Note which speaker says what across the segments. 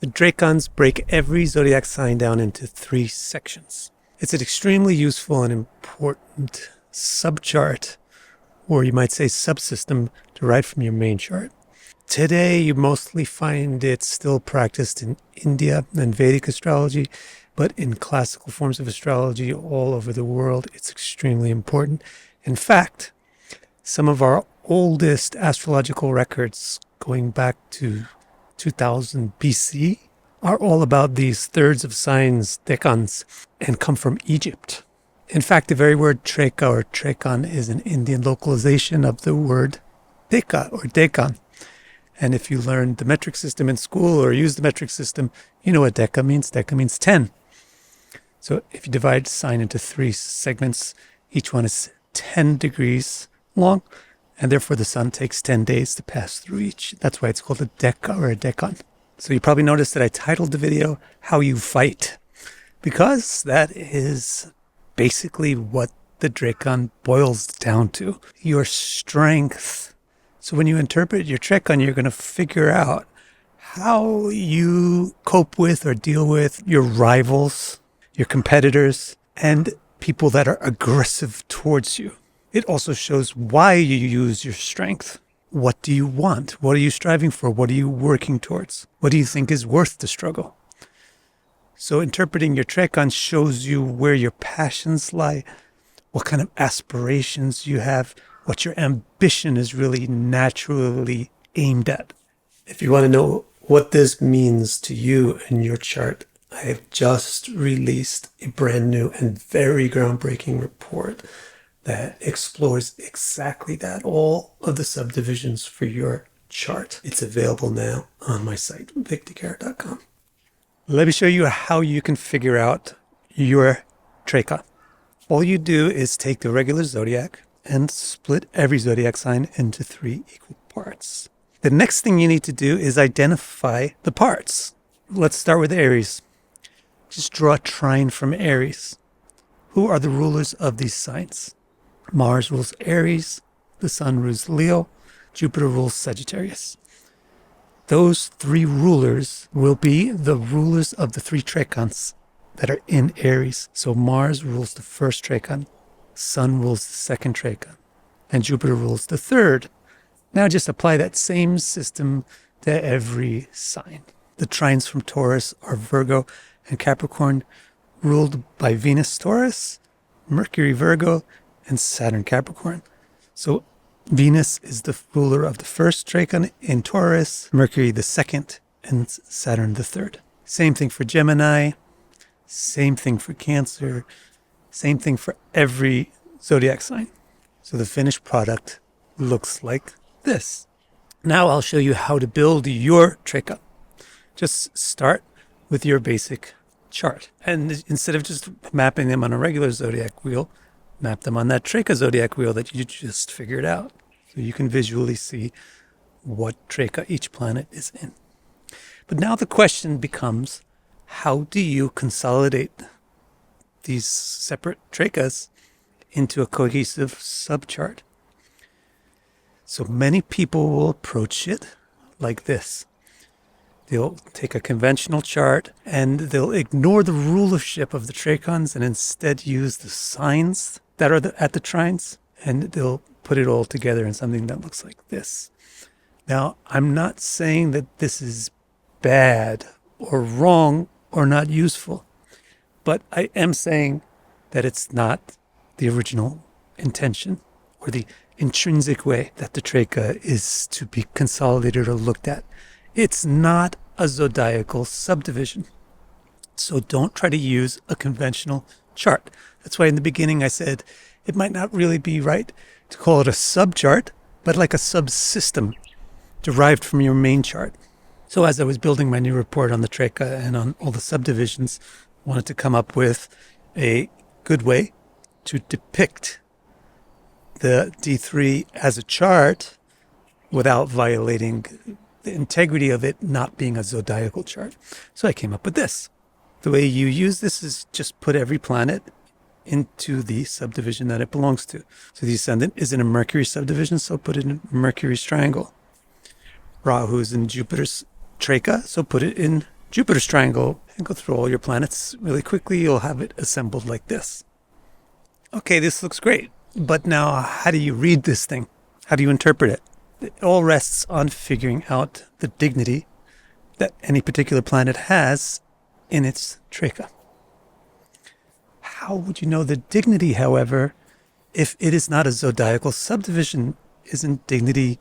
Speaker 1: The dracons break every zodiac sign down into 3 sections. It's an extremely useful and important subchart, or you might say subsystem, derived from your main chart. Today, you mostly find it still practiced in India and Vedic astrology, but in classical forms of astrology all over the world, it's extremely important. In fact, some of our oldest astrological records, going back to 2000 BC, are all about these thirds of signs, Decans, and come from Egypt. In fact, the very word Trekka or Trekkan is an Indian localization of the word Trekka or Decan. And if you learned the metric system in school or used the metric system, you know what Deca means. Deca means 10. So if you divide sign into 3 segments, each one is 10 degrees long, and therefore the sun takes 10 days to pass through each. That's why it's called a Deca or a Decan. So you probably noticed that I titled the video, How You Fight, because that is basically what the Dracon boils down to, your strength. So when you interpret your Trekkan, you're going to figure out how you cope with or deal with your rivals, your competitors, and people that are aggressive towards you. It also shows why you use your strength. What do you want? What are you striving for? What are you working towards? What do you think is worth the struggle? So interpreting your Trekkan shows you where your passions lie, what kind of aspirations you have, what your ambition is really naturally aimed at. If you want to know what this means to you and your chart, I have just released a brand new and very groundbreaking report that explores exactly that, all of the subdivisions for your chart. It's available now on my site, victicare.com. Let me show you how you can figure out your Trekka. All you do is take the regular zodiac and split every zodiac sign into 3 equal parts. The next thing you need to do is identify the parts. Let's start with Aries. Just draw a trine from Aries. Who are the rulers of these signs? Mars rules Aries, the Sun rules Leo, Jupiter rules Sagittarius. Those 3 rulers will be the rulers of the 3 Trekans that are in Aries. So Mars rules the first Trekkan, Sun rules the second Trekkan, and Jupiter rules the third. Now just apply that same system to every sign. The trines from Taurus are Virgo and Capricorn, ruled by Venus Taurus, Mercury Virgo, and Saturn Capricorn. So Venus is the ruler of the first Trekkan in Taurus, Mercury the second, and Saturn the third. Same thing for Gemini, same thing for Cancer, same thing for every zodiac sign. So the finished product looks like this. Now I'll show you how to build your Trekka. Just start with your basic chart. And instead of just mapping them on a regular zodiac wheel, map them on that Trekka zodiac wheel that you just figured out. So you can visually see what Trekka each planet is in. But now the question becomes, how do you consolidate these separate Trekkas into a cohesive subchart? So many people will approach it like this. They'll take a conventional chart and they'll ignore the rulership of the Trekans and instead use the signs that are at the trines, and they'll put it all together in something that looks like this. Now, I'm not saying that this is bad or wrong or not useful, but I am saying that it's not the original intention or the intrinsic way that the Trekka is to be consolidated or looked at. It's not a zodiacal subdivision. So don't try to use a conventional chart. That's why in the beginning I said it might not really be right to call it a subchart, but like a subsystem derived from your main chart. So as I was building my new report on the Trekka and on all the subdivisions, I wanted to come up with a good way to depict the D3 as a chart without violating the integrity of it not being a zodiacal chart. So I came up with this. The way you use this is just put every planet into the subdivision that it belongs to. So the ascendant is in a Mercury subdivision, so put it in Mercury's triangle. Rahu is in Jupiter's Trekka, so put it in Jupiter's triangle and go through all your planets really quickly. You'll have it assembled like this. Okay, this looks great. But now, how do you read this thing? How do you interpret it? It all rests on figuring out the dignity that any particular planet has in its Trekka. How would you know the dignity, however, if it is not a zodiacal subdivision? Isn't dignity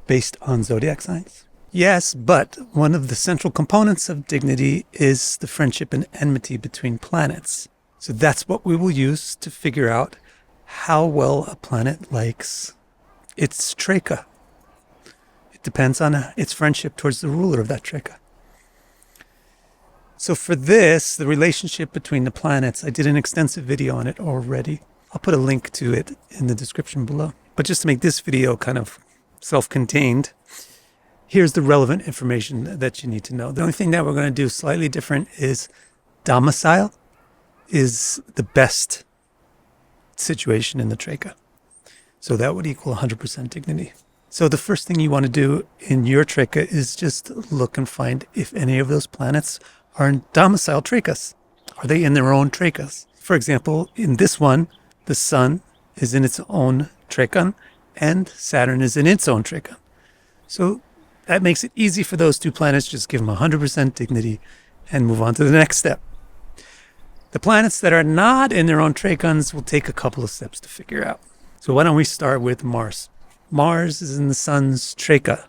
Speaker 1: based on zodiac signs? Yes, but one of the central components of dignity is the friendship and enmity between planets. So that's what we will use to figure out how well a planet likes its Trekka. It depends on its friendship towards the ruler of that Trekka. So for this, the relationship between the planets, I did an extensive video on it already. I'll put a link to it in the description below. But just to make this video kind of self-contained, here's the relevant information that you need to know. The only thing that we're going to do slightly different is domicile is the best situation in the Trekka. So that would equal 100% dignity. So the first thing you want to do in your Trekka is just look and find if any of those planets are in domicile Trekkas. Are they in their own Trekkas? For example, in this one, the Sun is in its own Trekkan and Saturn is in its own Trekkan. So that makes it easy for those two planets. Just give them 100% dignity and move on to the next step. The planets that are not in their own Trekkans will take a couple of steps to figure out. So why don't we start with Mars? Mars is in the Sun's Trekka.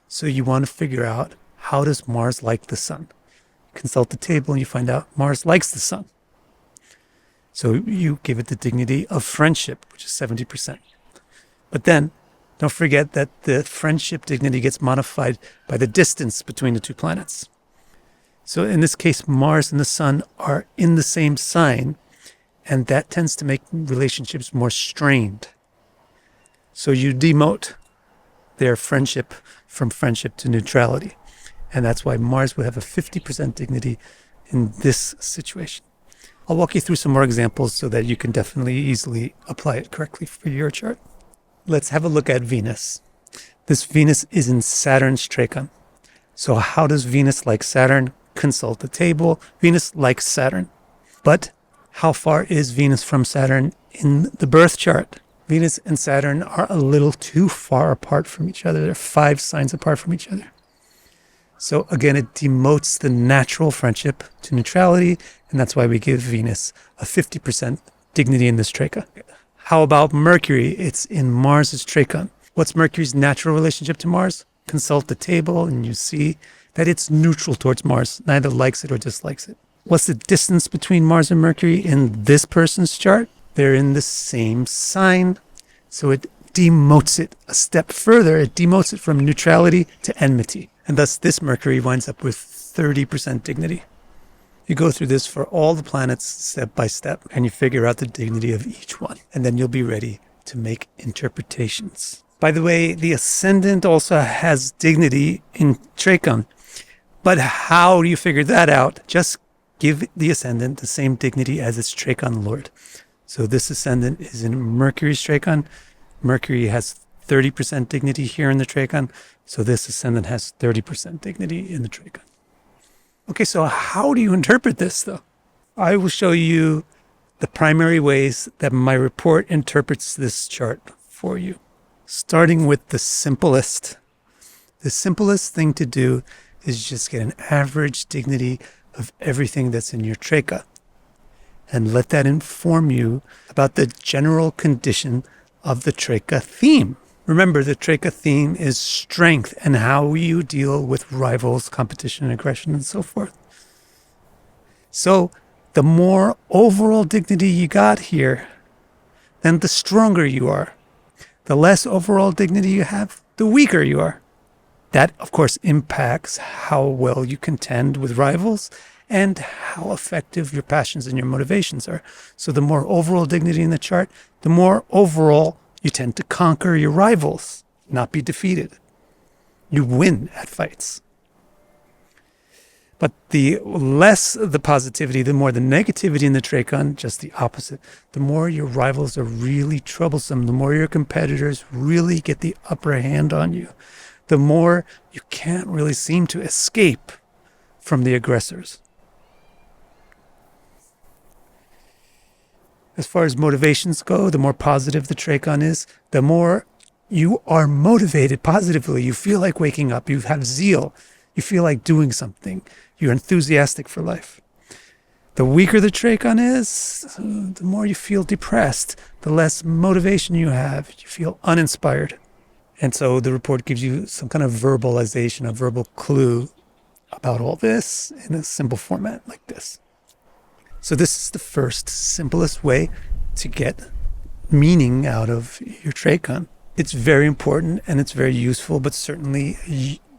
Speaker 1: So you want to figure out, how does Mars like the Sun? Consult the table and you find out Mars likes the Sun. So you give it the dignity of friendship, which is 70%. But then don't forget that the friendship dignity gets modified by the distance between the two planets. So in this case, Mars and the Sun are in the same sign, and that tends to make relationships more strained. So you demote their friendship from friendship to neutrality. And that's why Mars would have a 50% dignity in this situation. I'll walk you through some more examples so that you can definitely easily apply it correctly for your chart. Let's have a look at Venus. This Venus is in Saturn's Trekkan. So how does Venus like Saturn? Consult the table. Venus likes Saturn. But how far is Venus from Saturn in the birth chart? Venus and Saturn are a little too far apart from each other. They're 5 signs apart from each other. So again, it demotes the natural friendship to neutrality, and that's why we give Venus a 50% dignity in this Trekka. How about Mercury? It's in Mars's Trekkan. What's Mercury's natural relationship to Mars? Consult the table and you see that it's neutral towards Mars, neither likes it or dislikes it. What's the distance between Mars and Mercury in this person's chart? They're in the same sign, so it demotes it a step further. It demotes it from neutrality to enmity. And thus this Mercury winds up with 30% dignity. You go through this for all the planets step by step, and you figure out the dignity of each one. And then you'll be ready to make interpretations. By the way, the ascendant also has dignity in Trekkan. But how do you figure that out? Just give the ascendant the same dignity as its Trekkan lord. So this ascendant is in Mercury's Trekkan. Mercury has 30% dignity here in the Trekkan. So this ascendant has 30% dignity in the Trekkan. Okay, so how do you interpret this, though? I will show you the primary ways that my report interprets this chart for you. Starting with the simplest. The simplest thing to do is just get an average dignity of everything that's in your Trekka, and let that inform you about the general condition of the Trekka theme. Remember, the Trekka theme is strength and how you deal with rivals, competition, aggression, and so forth. So the more overall dignity you got here, then the stronger you are. The less overall dignity you have, the weaker you are. That, of course, impacts how well you contend with rivals and how effective your passions and your motivations are. So the more overall dignity in the chart, the more overall you tend to conquer your rivals, not be defeated. You win at fights. But the less the positivity, the more the negativity in the Trekkan, just the opposite. The more your rivals are really troublesome, the more your competitors really get the upper hand on you, the more you can't really seem to escape from the aggressors. As far as motivations go, the more positive the Trekon is, the more you are motivated positively. You feel like waking up. You have zeal. You feel like doing something. You're enthusiastic for life. The weaker the Trekon is, the more you feel depressed, the less motivation you have. You feel uninspired. And so the report gives you some kind of verbalization, a verbal clue about all this in a simple format like this. So this is the first, simplest way to get meaning out of your Trekon. It's very important and it's very useful, but certainly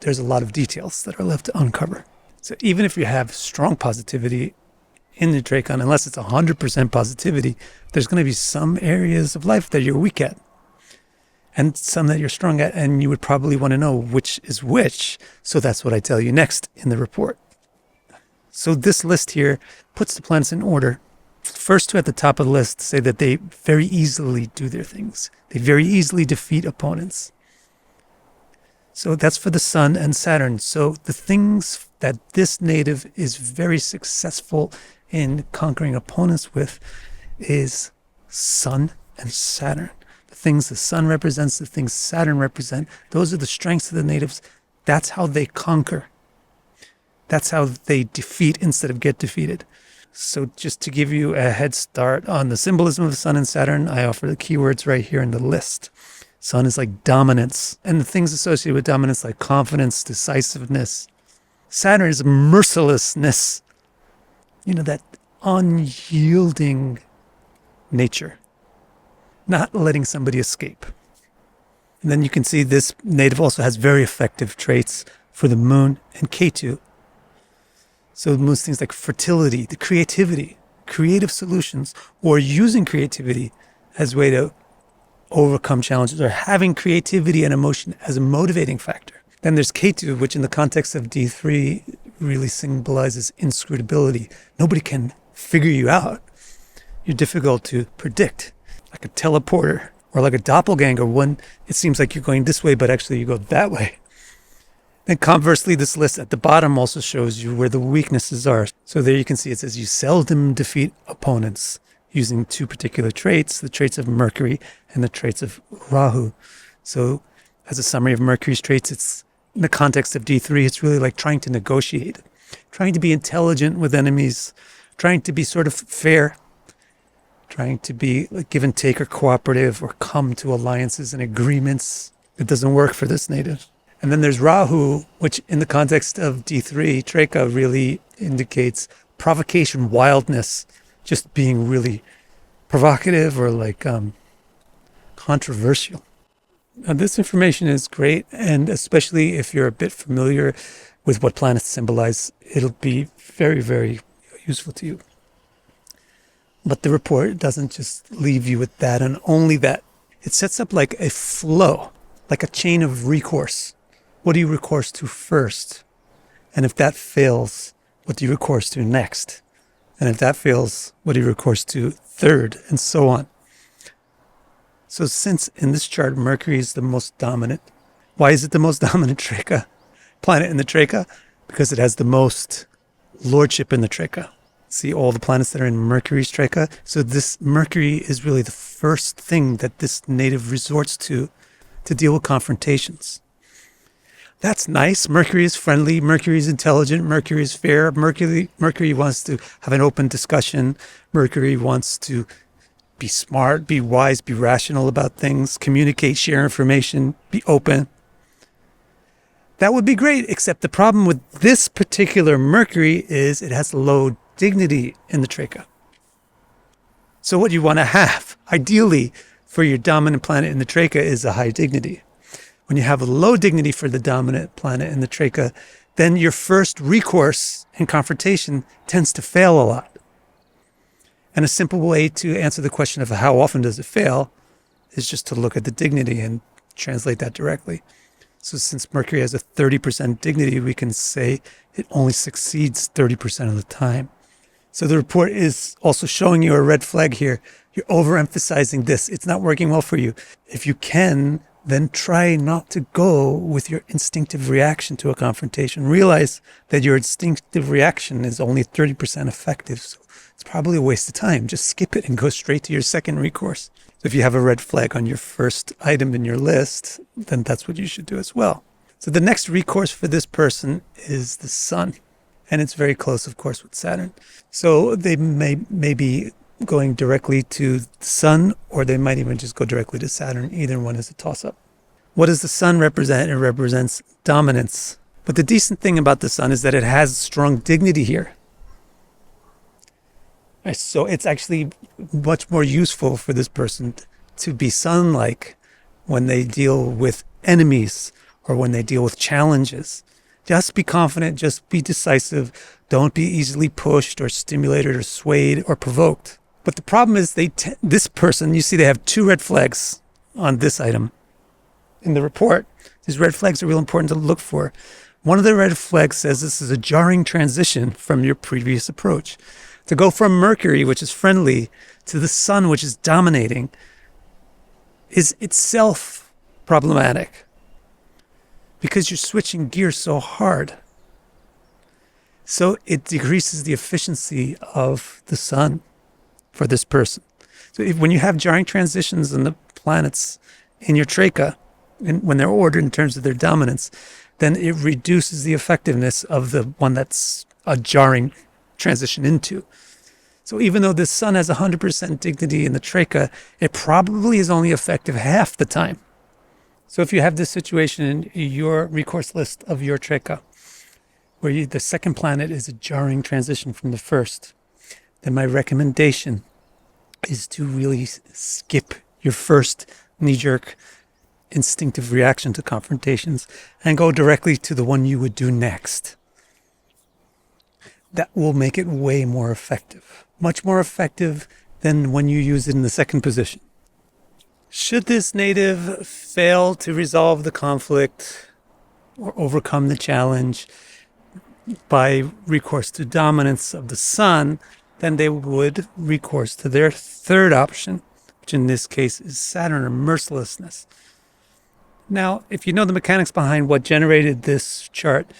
Speaker 1: there's a lot of details that are left to uncover. So even if you have strong positivity in the Trekon, unless it's 100% positivity, there's going to be some areas of life that you're weak at and some that you're strong at, and you would probably want to know which is which. So that's what I tell you next in the report. So this list here puts the planets in order. First two at the top of the list say that they very easily do their things. They very easily defeat opponents. So that's for the Sun and Saturn. So the things that this native is very successful in conquering opponents with is Sun and Saturn. The things the Sun represents, the things Saturn represent, those are the strengths of the natives. That's how they conquer. That's how they defeat instead of get defeated. So just to give you a head start on the symbolism of the Sun and Saturn, I offer the keywords right here in the list. Sun is like dominance, and the things associated with dominance like confidence, decisiveness. Saturn is mercilessness. You know, that unyielding nature. Not letting somebody escape. And then you can see this native also has very effective traits for the Moon and Ketu. So the Moon's things like fertility, the creativity, creative solutions, or using creativity as a way to overcome challenges, or having creativity and emotion as a motivating factor. Then there's Ketu, which in the context of D3 really symbolizes inscrutability. Nobody can figure you out. You're difficult to predict, like a teleporter or like a doppelganger. One, it seems like you're going this way, but actually you go that way. Then conversely, this list at the bottom also shows you where the weaknesses are. So there you can see it says you seldom defeat opponents using two particular traits, the traits of Mercury and the traits of Rahu. So as a summary of Mercury's traits, it's in the context of D3, it's really like trying to negotiate, trying to be intelligent with enemies, trying to be sort of fair, trying to be like give and take or cooperative or come to alliances and agreements. It doesn't work for this native. And then there's Rahu, which in the context of D3, Trekka really indicates provocation, wildness, just being really provocative or like controversial. Now, this information is great, and especially if you're a bit familiar with what planets symbolize, it'll be very, very useful to you. But the report doesn't just leave you with that and only that. It sets up like a flow, like a chain of recourse. What do you recourse to first? And if that fails, what do you recourse to next? And if that fails, what do you recourse to third? And so on. So since in this chart, Mercury is the most dominant, why is it the most dominant Trekka planet in the Trekka? Because it has the most lordship in the Trekka. See all the planets that are in Mercury's Trekka? So this Mercury is really the first thing that this native resorts to deal with confrontations. That's nice. Mercury is friendly. Mercury is intelligent. Mercury is fair. Mercury wants to have an open discussion. Mercury wants to be smart, be wise, be rational about things, communicate, share information, be open. That would be great, except the problem with this particular Mercury is it has low dignity in the Trekka. So what you want to have, ideally, for your dominant planet in the Trekka is a high dignity. When you have a low dignity for the dominant planet in the Trekka, then your first recourse in confrontation tends to fail a lot. And a simple way to answer the question of how often does it fail is just to look at the dignity and translate that directly. So since Mercury has a 30% dignity, we can say it only succeeds 30% of the time. So the report is also showing you a red flag here. You're overemphasizing this. It's not working well for you. If you can then try not to go with your instinctive reaction to a confrontation. Realize that your instinctive reaction is only 30% effective. So it's probably a waste of time. Just skip it and go straight to your second recourse. So if you have a red flag on your first item in your list, then that's what you should do as well. So the next recourse for this person is the sun. And it's very close, of course, with Saturn. So they may be going directly to the sun, or they might even just go directly to Saturn. Either one is a toss-up. What does the sun represent? It represents dominance. But the decent thing about the sun is that it has strong dignity here. So it's actually much more useful for this person to be sun-like when they deal with enemies or when they deal with challenges. Just be confident, just be decisive. Don't be easily pushed or stimulated or swayed or provoked. But the problem is this person, you see they have 2 red flags on this item in the report. These red flags are real important to look for. One of the red flags says this is a jarring transition from your previous approach. To go from Mercury, which is friendly, to the sun, which is dominating, is itself problematic because you're switching gears so hard. So it decreases the efficiency of the sun for this person. So when you have jarring transitions in the planets in your Trekka, and when they're ordered in terms of their dominance, then it reduces the effectiveness of the one that's a jarring transition into. So even though the sun has 100% dignity in the Trekka, it probably is only effective half the time. So if you have this situation in your recourse list of your Trekka, where the second planet is a jarring transition from the first, then my recommendation is to really skip your first knee-jerk instinctive reaction to confrontations and go directly to the one you would do next. That will make it way more effective. Much more effective than when you use it in the second position. Should this native fail to resolve the conflict or overcome the challenge by recourse to dominance of the sun, then they would recourse to their third option, which in this case is Saturn, or mercilessness. Now, if you know the mechanics behind what generated this chart,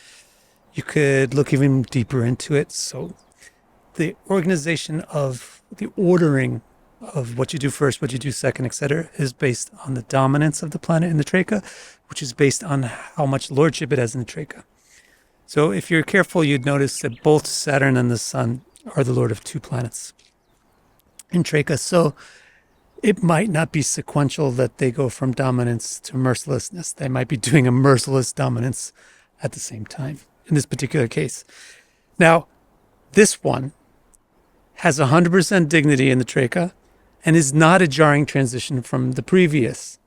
Speaker 1: you could look even deeper into it. So the organization of the ordering of what you do first, what you do second, etc., is based on the dominance of the planet in the Trekka, which is based on how much lordship it has in the Trekka. So if you're careful, you'd notice that both Saturn and the Sun are the lord of 2 planets in Trekka. So it might not be sequential that they go from dominance to mercilessness. They might be doing a merciless dominance at the same time in this particular case. Now, this one has 100% dignity in the Trekka and is not a jarring transition from the previous.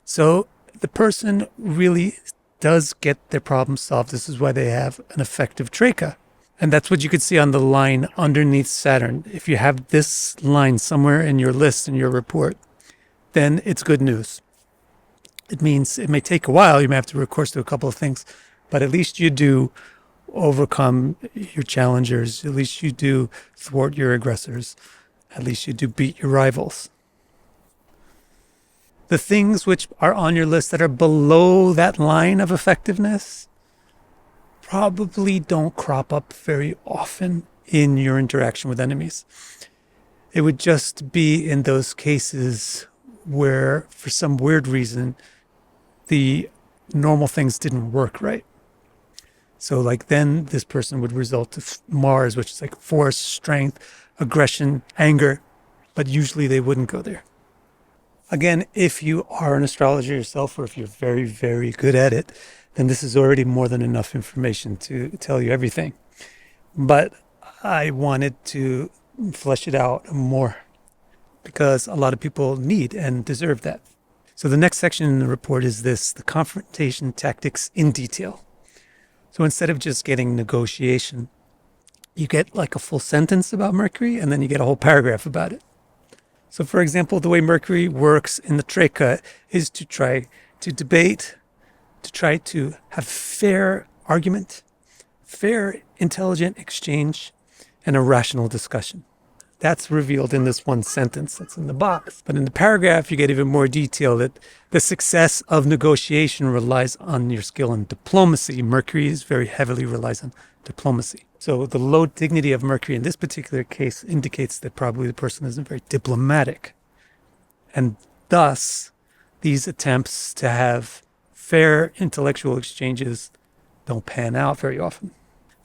Speaker 1: So the person really does get their problem solved. This is why they have an effective Trekka. And that's what you could see on the line underneath Saturn. If you have this line somewhere in your list, in your report, then it's good news. It means it may take a while. You may have to recourse to a couple of things, but at least you do overcome your challengers. At least you do thwart your aggressors. At least you do beat your rivals. The things which are on your list that are below that line of effectiveness probably don't crop up very often in your interaction with enemies. It would just be in those cases where, for some weird reason, the normal things didn't work right. So like then this person would result to Mars, which is like force, strength, aggression, anger, but usually they wouldn't go there. Again, if you are an astrologer yourself, or if you're very, very good at it, then this is already more than enough information to tell you everything. But I wanted to flesh it out more because a lot of people need and deserve that. So the next section in the report is this, the confrontation tactics in detail. So instead of just getting negotiation, you get like a full sentence about Mercury, and then you get a whole paragraph about it. So for example, the way Mercury works in the Trekka is to try to debate, to try to have fair argument, fair, intelligent exchange, and a rational discussion. That's revealed in this one sentence that's in the box. But in the paragraph, you get even more detail that the success of negotiation relies on your skill in diplomacy. Mercury is very heavily relies on diplomacy. So the low dignity of Mercury in this particular case indicates that probably the person isn't very diplomatic. And thus, these attempts to have fair intellectual exchanges don't pan out very often.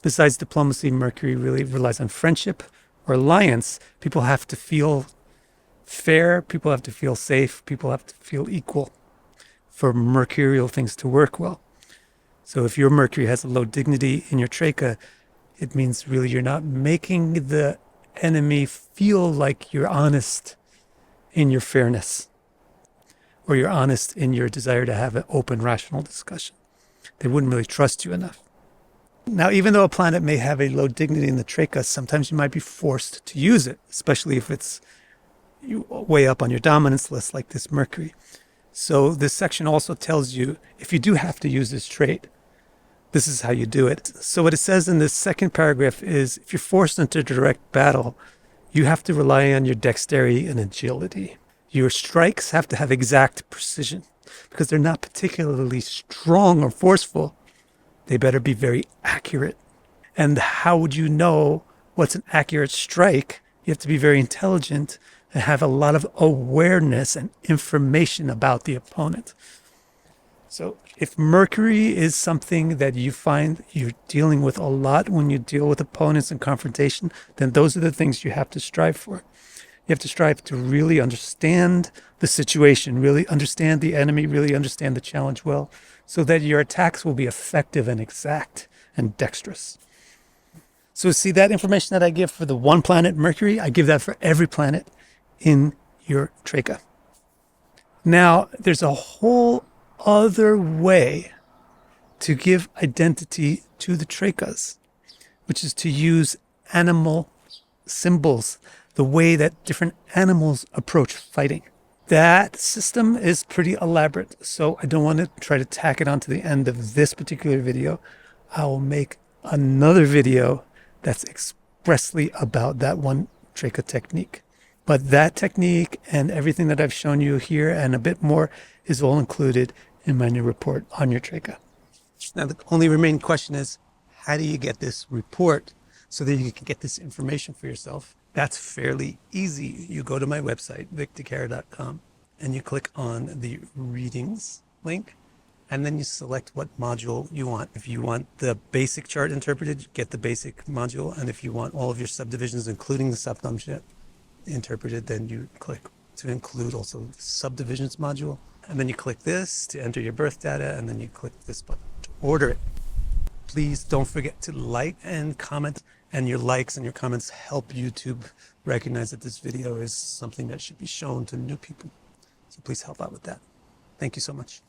Speaker 1: Besides diplomacy, Mercury really relies on friendship or alliance. People have to feel fair, people have to feel safe, people have to feel equal for mercurial things to work well. So if your Mercury has a low dignity in your Trekka, it means really you're not making the enemy feel like you're honest in your fairness, or you're honest in your desire to have an open, rational discussion. They wouldn't really trust you enough. Now, even though a planet may have a low dignity in the Trekka, sometimes you might be forced to use it, especially if it's way up on your dominance list like this Mercury. So this section also tells you if you do have to use this trait, this is how you do it. So what it says in this second paragraph is if you're forced into direct battle, you have to rely on your dexterity and agility. Your strikes have to have exact precision because they're not particularly strong or forceful. They better be very accurate. And how would you know what's an accurate strike? You have to be very intelligent and have a lot of awareness and information about the opponent. So if Mercury is something that you find you're dealing with a lot when you deal with opponents and confrontation, then those are the things you have to strive for. You have to strive to really understand the situation, really understand the enemy, really understand the challenge well, so that your attacks will be effective and exact and dexterous. So see that information that I give for the one planet, Mercury, I give that for every planet in your Trekka. Now, there's a whole other way to give identity to the Trekkas, which is to use animal symbols, the way that different animals approach fighting. That system is pretty elaborate, so I don't want to try to tack it onto the end of this particular video. I will make another video that's expressly about that one Trekka technique. But that technique and everything that I've shown you here and a bit more is all included in my new report on your Trekka. Now, the only remaining question is, how do you get this report so that you can get this information for yourself? That's fairly easy. You go to my website, vicdecara.com, and you click on the readings link, and then you select what module you want. If you want the basic chart interpreted, get the basic module. And if you want all of your subdivisions, including the subdivision interpreted, then you click to include also the subdivisions module. And then you click this to enter your birth data, and then you click this button to order it. Please don't forget to like and comment, and your likes and your comments help YouTube recognize that this video is something that should be shown to new people. So please help out with that. Thank you so much.